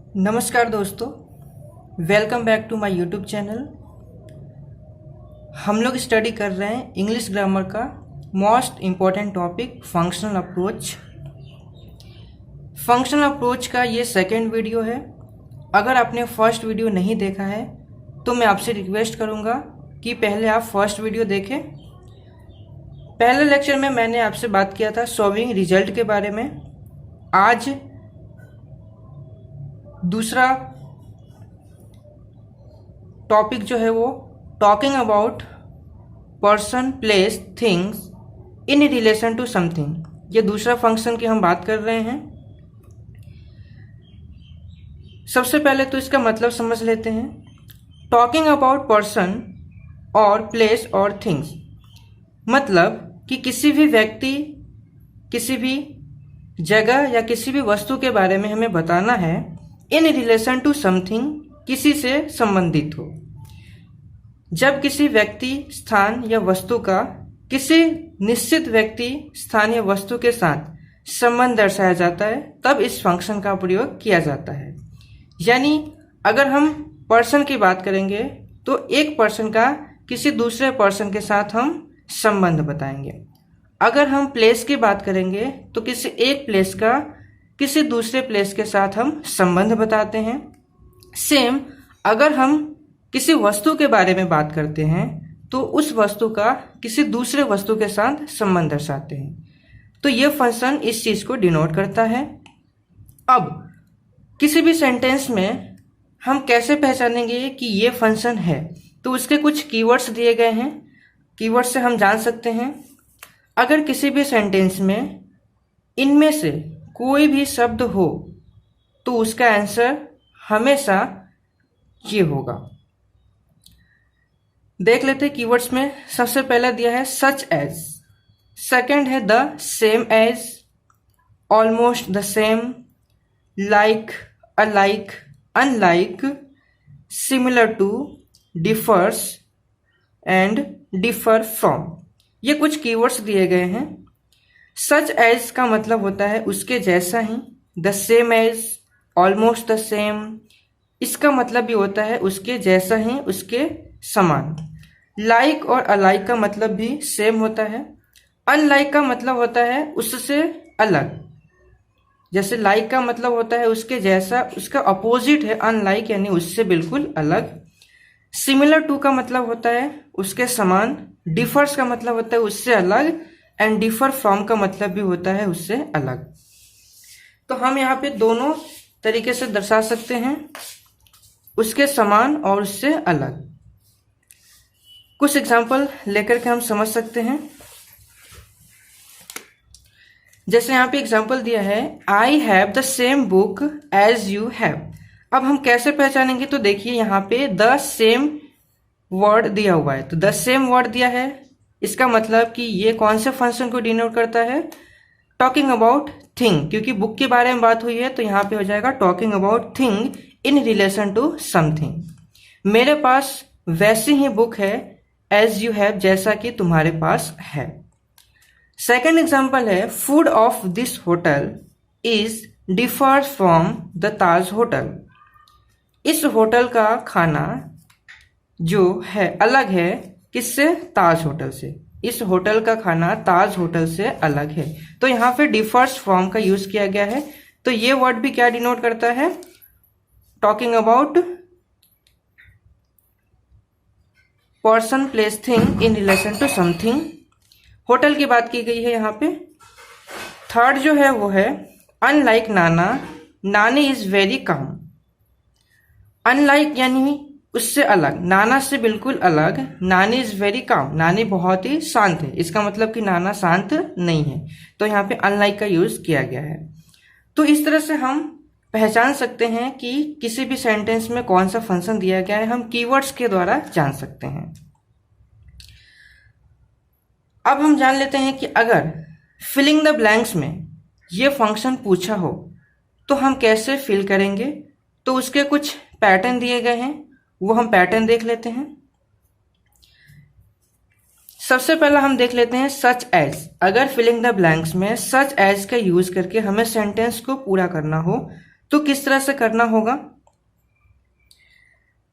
नमस्कार दोस्तों, welcome back to my YouTube channel. हम लोग स्टडी कर रहे हैं इंग्लिश ग्रामर का most important topic functional approach. Functional approach का ये सेकंड वीडियो है। अगर आपने फर्स्ट वीडियो नहीं देखा है तो मैं आपसे रिक्वेस्ट करूँगा कि पहले आप फर्स्ट वीडियो देखें। पहले लेक्चर में मैंने आपसे बात किया था सॉल्विंग रिजल्ट के बारे में। आज दूसरा टॉपिक जो है वो talking about person, place, things in relation to something, ये दूसरा फंक्शन की हम बात कर रहे हैं। सबसे पहले तो इसका मतलब समझ लेते हैं। टॉकिंग अबाउट पर्सन और प्लेस और थिंग्स मतलब कि किसी भी व्यक्ति, किसी भी जगह या किसी भी वस्तु के बारे में हमें बताना है इन रिलेशन टू समथिंग, किसी से संबंधित हो। जब किसी व्यक्ति, स्थान या वस्तु का किसी निश्चित व्यक्ति, स्थान या वस्तु के साथ संबंध दर्शाया जाता है तब इस फंक्शन का प्रयोग किया जाता है। यानी अगर हम पर्सन की बात करेंगे तो एक पर्सन का किसी दूसरे पर्सन के साथ हम संबंध बताएंगे। अगर हम प्लेस की बात करेंगे तो किसी एक प्लेस का किसी दूसरे प्लेस के साथ हम संबंध बताते हैं। सेम अगर हम किसी वस्तु के बारे में बात करते हैं तो उस वस्तु का किसी दूसरे वस्तु के साथ संबंध दर्शाते हैं। तो ये फंक्शन इस चीज को डिनोट करता है। अब किसी भी सेंटेंस में हम कैसे पहचानेंगे कि ये फंक्शन है, तो उसके कुछ कीवर्ड्स दिए गए हैं। कीवर्ड से हम जान सकते हैं अगर किसी भी सेंटेंस में इनमें से कोई भी शब्द हो तो उसका आंसर हमेशा ये होगा। देख लेते हैं कीवर्ड्स में। सबसे पहला दिया है सच एज, सेकंड है the same as, almost the same, like, alike, unlike, similar to, differs and differ from. ये कुछ कीवर्ड्स दिए गए हैं। सच एज का मतलब होता है उसके जैसा ही। The same as, almost the same, इसका मतलब भी होता है उसके जैसा ही, उसके समान। लाइक और अलाइक का मतलब भी सेम होता है। अनलाइक का मतलब होता है उससे अलग। जैसे लाइक का मतलब होता है उसके जैसा, उसका अपोजिट है अनलाइक, यानी उससे बिल्कुल अलग। सिमिलर टू का मतलब होता है उसके समान। डिफर्स का मतलब होता है उससे अलग। एंड डिफर फ्रॉम का मतलब भी होता है उससे अलग। तो हम यहाँ पे दोनों तरीके से दर्शा सकते हैं, उसके समान और उससे अलग। कुछ एग्जाम्पल लेकर के हम समझ सकते हैं। जैसे यहाँ पे एग्जाम्पल दिया है I have the same book as you have. अब हम कैसे पहचानेंगे, तो देखिए यहाँ पे द सेम वर्ड दिया हुआ है। तो द सेम वर्ड दिया है, इसका मतलब कि ये कौन से फंक्शन को डिनोट करता है, टॉकिंग अबाउट थिंग। क्योंकि बुक के बारे में बात हुई है तो यहाँ पे हो जाएगा talking about thing in relation to something. मेरे पास वैसी ही बुक है एज यू हैव, जैसा कि तुम्हारे पास है। सेकेंड एग्जाम्पल है food of this hotel is differ from the Taj hotel. इस होटल का खाना जो है अलग है किससे, ताज होटल से। इस होटल का खाना ताज होटल से अलग है। तो यहाँ पे डिफर्स फ्रॉम का यूज किया गया है। तो ये वर्ड भी क्या डिनोट करता है, talking about person, place, thing in relation to something. Hotel की बात की गई है यहाँ पे। थर्ड जो है वो है अनलाइक नाना, नानी इज वेरी काम। अनलाइक यानी उससे अलग, नाना से बिल्कुल अलग। नानी इज वेरी काम, नानी बहुत ही शांत है। इसका मतलब कि नाना शांत नहीं है। तो यहाँ पे अनलाइक का यूज किया गया है। तो इस तरह से हम पहचान सकते हैं कि किसी भी सेंटेंस में कौन सा फंक्शन दिया गया है, हम कीवर्ड्स के द्वारा जान सकते हैं। अब हम जान लेते हैं कि अगर फिलिंग द ब्लैंक्स में ये फंक्शन पूछा हो तो हम कैसे फिल करेंगे। तो उसके कुछ पैटर्न दिए गए हैं, वो हम पैटर्न देख लेते हैं। सबसे पहला हम देख लेते हैं सच एज। अगर फिलिंग द ब्लैंक्स में सच एज का यूज करके हमें सेंटेंस को पूरा करना हो तो किस तरह से करना होगा?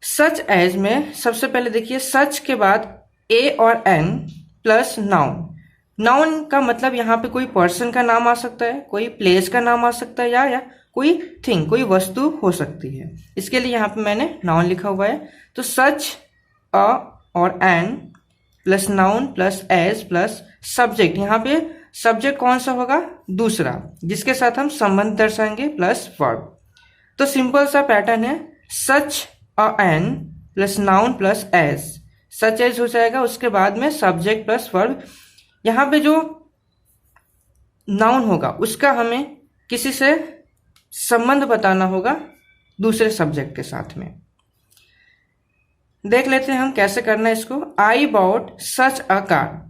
सच एज में सबसे पहले देखिए, सच के बाद ए और एन प्लस नाउन। नाउन का मतलब यहाँ पे कोई पर्सन का नाम आ सकता है, कोई प्लेस का नाम आ सकता है, या कोई थिंग, कोई वस्तु हो सकती है। इसके लिए यहाँ पे मैंने नाउन लिखा हुआ है। तो सच अ और an plus noun plus as plus subject. यहाँ पे सब्जेक्ट कौन सा होगा? दूसरा, जिसके साथ हम संबंध दर्शाएंगे, प्लस वर्ब। तो सिंपल सा पैटर्न है, such a an plus noun plus as, such as हो जाएगा, उसके बाद में सब्जेक्ट प्लस वर्ब। यहाँ पे जो नाउन होगा उसका हमें किसी से संबंध बताना होगा दूसरे सब्जेक्ट के साथ में। देख लेते हैं हम कैसे करना है इसको। I bought such a car.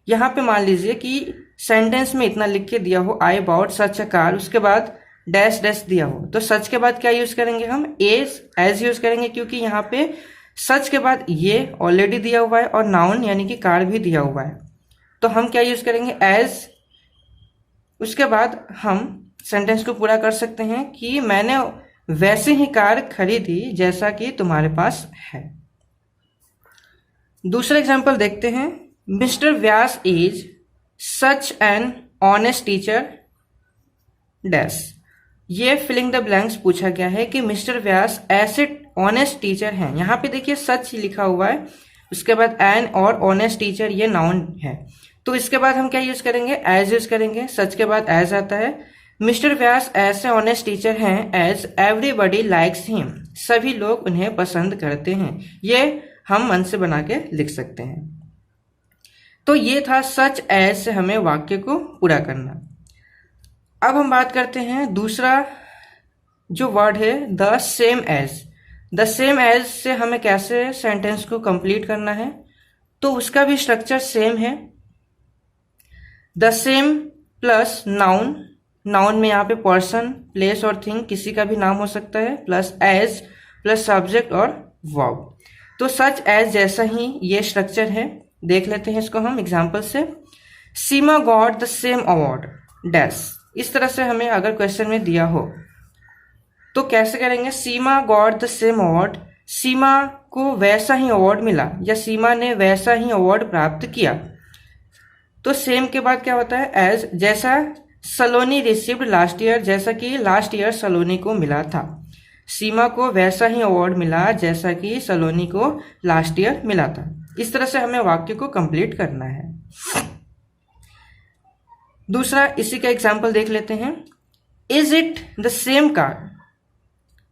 यहाँ पे मान लीजिए कि सेंटेंस में इतना लिख के दिया हो, I bought such a car, उसके बाद डैश डैश दिया हो, तो सच के बाद क्या यूज करेंगे हम? एज यूज करेंगे, क्योंकि यहाँ पे सच के बाद ये ऑलरेडी दिया हुआ है और नाउन यानी कि कार भी दिया हुआ है। तो हम क्या यूज करेंगे? एज। उसके बाद हम सेंटेंस को पूरा कर सकते हैं कि मैंने वैसे ही कार खरीदी जैसा कि तुम्हारे पास है। दूसरा एग्जाम्पल देखते हैं। Mister Vyas is such an honest teacher dash. ये फिलिंग द ब्लैंक्स पूछा गया है कि मिस्टर व्यास ऐसे ऑनेस्ट टीचर हैं। यहाँ पे देखिए सच लिखा हुआ है, उसके बाद एन और ऑनेस्ट टीचर ये नाउन है। तो इसके बाद हम क्या यूज करेंगे? एज यूज करेंगे। सच के बाद एज आता है। मिस्टर व्यास ऐसे ऑनेस्ट टीचर हैं एज एवरीबडी लाइक्स हिम, सभी लोग उन्हें पसंद करते हैं। ये हम मन से बना के लिख सकते हैं। तो ये था सच एज से हमें वाक्य को पूरा करना। अब हम बात करते हैं दूसरा जो वर्ड है, the same as. The same as से हमें कैसे सेंटेंस को कंप्लीट करना है, तो उसका भी स्ट्रक्चर सेम है। The same plus noun, noun में यहाँ पे पर्सन, प्लेस और थिंग किसी का भी नाम हो सकता है, प्लस एज प्लस सब्जेक्ट और वर्ब। तो सच एज जैसा ही ये स्ट्रक्चर है। देख लेते हैं इसको हम एग्जाम्पल से। Seema got the same award dash. इस तरह से हमें अगर क्वेश्चन में दिया हो तो कैसे करेंगे? सीमा गॉट द सेम अवार्ड, सीमा को वैसा ही अवार्ड मिला या सीमा ने वैसा ही अवार्ड प्राप्त किया। तो सेम के बाद क्या होता है? एज। जैसा सलोनी रिसीव्ड लास्ट ईयर, जैसा कि लास्ट ईयर सलोनी को मिला था। सीमा को वैसा ही अवार्ड मिला जैसा कि सलोनी को लास्ट ईयर मिला था। इस तरह से हमें वाक्य को कंप्लीट करना है। दूसरा इसी का एग्जाम्पल देख लेते हैं। Is it the same car,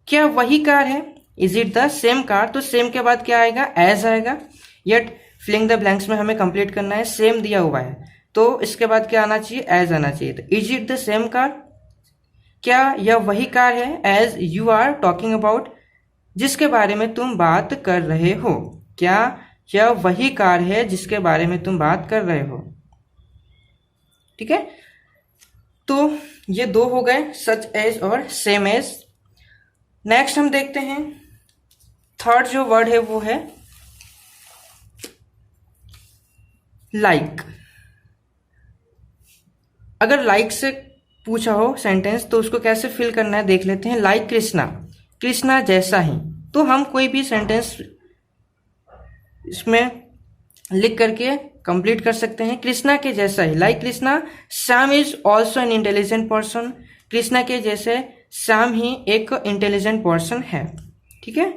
क्या वही कार है? Is it the same car, तो सेम के बाद क्या आएगा? एज आएगा। यट फिलिंग द ब्लैंक्स में हमें कंप्लीट करना है। सेम दिया हुआ है तो इसके बाद क्या आना चाहिए? एज आना चाहिए। तो is it the same car, क्या यह वही कार है? As you are talking about, जिसके बारे में तुम बात कर रहे हो। क्या यह वही कार है जिसके बारे में तुम बात कर रहे हो? ठीक है, तो ये दो हो गए, सच एज और सेम एज। नेक्स्ट हम देखते हैं थर्ड जो वर्ड है वो है लाइक। अगर लाइक से पूछा हो सेंटेंस तो उसको कैसे फिल करना है देख लेते हैं। लाइक कृष्णा, कृष्णा जैसा ही। तो हम कोई भी सेंटेंस इसमें लिख करके कंप्लीट कर सकते हैं। कृष्णा के जैसा ही, like Krishna Shyam is also an intelligent person, Krishna के जैसे श्याम ही एक इंटेलिजेंट पर्सन है। ठीक है,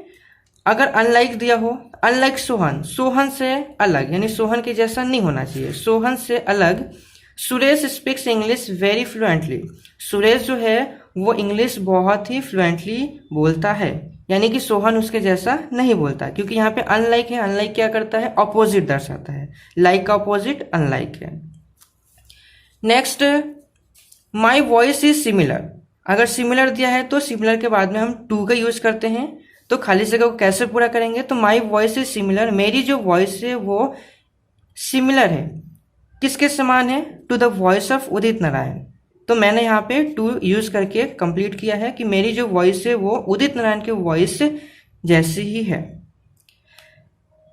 अगर अनलाइक दिया हो, अनलाइक सोहन, सोहन से अलग, यानी सोहन के जैसा नहीं होना चाहिए, सोहन से अलग। Suresh speaks English very fluently, Suresh जो है वो इंग्लिश बहुत ही फ्लुएंटली बोलता है, यानी कि सोहन उसके जैसा नहीं बोलता, क्योंकि यहाँ पे अनलाइक है। अनलाइक क्या करता है? ऑपोजिट दर्शाता है। लाइक का ऑपोजिट अनलाइक है। Next, my voice is similar. अगर सिमिलर दिया है तो सिमिलर के बाद में हम टू का यूज करते हैं। तो खाली जगह को कैसे पूरा करेंगे? तो माई वॉइस इज सिमिलर, मेरी जो वॉइस है वो सिमिलर है, किसके समान है? To the voice of Udit Narayan. तो मैंने यहाँ पे टू यूज करके कंप्लीट किया है कि मेरी जो वॉइस है वो उदित नारायण की वॉइस जैसी ही है।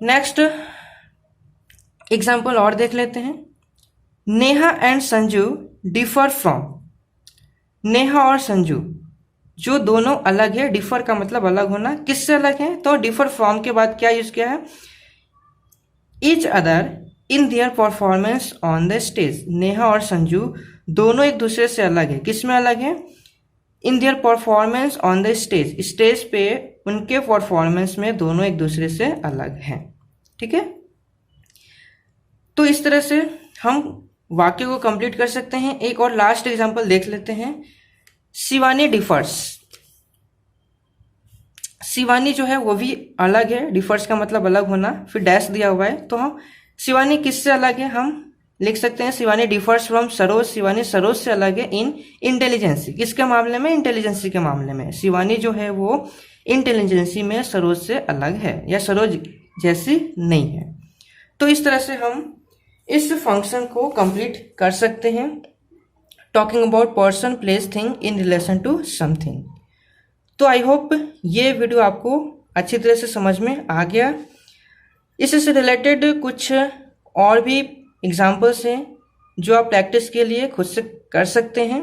नेक्स्ट एग्जाम्पल और देख लेते हैं। Neha and Sanju differ from, Neha और संजू जो दोनों अलग है, डिफर का मतलब अलग होना, किससे अलग है, तो डिफर फ्रॉम के बाद क्या यूज किया है, each other in their performance on the stage. Neha और संजू दोनों एक दूसरे से अलग है, किस में अलग है, in their performance on the stage, stage पे उनके परफॉर्मेंस में दोनों एक दूसरे से अलग हैं। ठीक है, तो इस तरह से हम वाक्य को कंप्लीट कर सकते हैं। एक और लास्ट एग्जांपल देख लेते हैं। शिवानी डिफर्स, शिवानी जो है वो भी अलग है, डिफर्स का मतलब अलग होना, फिर डैश दिया हुआ है, तो हम शिवानी किससे अलग है, हम लिख सकते हैं शिवानी डिफर्स फ्रॉम सरोज, शिवानी सरोज से अलग है इन इंटेलिजेंसी, किसके मामले में, इंटेलिजेंसी के मामले में। शिवानी जो है वो इंटेलिजेंसी में सरोज से अलग है या सरोज जैसी नहीं है। तो इस तरह से हम इस फंक्शन को कंप्लीट कर सकते हैं, talking about person place thing in relation to something. तो आई होप ये वीडियो आपको अच्छी तरह से समझ में आ गया। इससे रिलेटेड कुछ और भी एग्जाम्पल्स हैं जो आप प्रैक्टिस के लिए खुद से कर सकते हैं,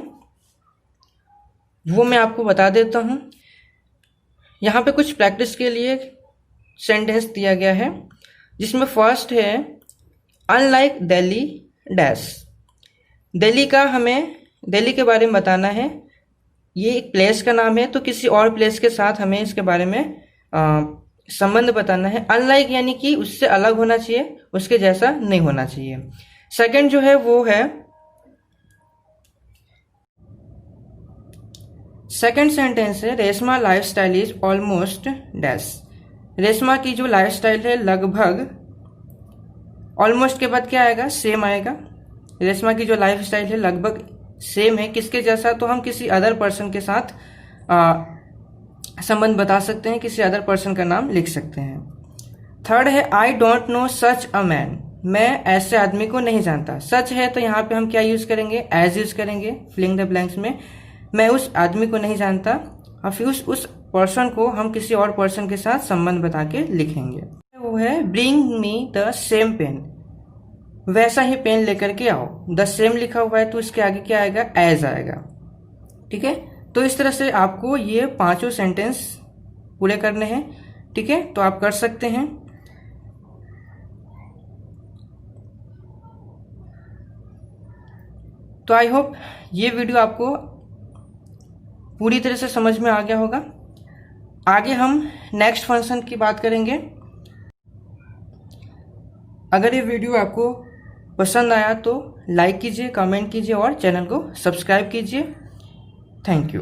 वो मैं आपको बता देता हूँ। यहाँ पे कुछ प्रैक्टिस के लिए सेंटेंस दिया गया है, जिसमें फर्स्ट है अनलाइक दिल्ली डैश। दिल्ली का हमें दिल्ली के बारे में बताना है, ये एक प्लेस का नाम है, तो किसी और प्लेस के साथ हमें इसके बारे में संबंध बताना है। अनलाइक यानी कि उससे अलग होना चाहिए, उसके जैसा नहीं होना चाहिए। सेकंड जो है वो है, सेकंड सेंटेंस है Reshma lifestyle is almost dash. Reshma की जो लाइफस्टाइल है लगभग, ऑलमोस्ट के बाद क्या आएगा, सेम आएगा। रेशमा की जो लाइफस्टाइल है लगभग सेम है, किसके जैसा, तो हम किसी अदर पर्सन के साथ संबंध बता सकते हैं, किसी अदर पर्सन का नाम लिख सकते हैं। थर्ड है I don't know such a man, मैं ऐसे आदमी को नहीं जानता। सच है तो यहाँ पे हम क्या यूज करेंगे, एज यूज करेंगे, फिलिंग द ब्लैंक्स में मैं उस आदमी को नहीं जानता, और फिर उस पर्सन को हम किसी और पर्सन के साथ संबंध बता के लिखेंगे। वो है bring me the same pen, वैसा ही पेन लेकर के आओ। द सेम लिखा हुआ है तो इसके आगे क्या आएगा, एज आएगा। ठीक है, तो इस तरह से आपको ये पांचों सेंटेंस पूरे करने हैं। ठीक है, तो आप कर सकते हैं। तो आई होप ये वीडियो आपको पूरी तरह से समझ में आ गया होगा। आगे हम नेक्स्ट फंक्शन की बात करेंगे। अगर ये वीडियो आपको पसंद आया तो लाइक कीजिए, कमेंट कीजिए और चैनल को सब्सक्राइब कीजिए। Thank you.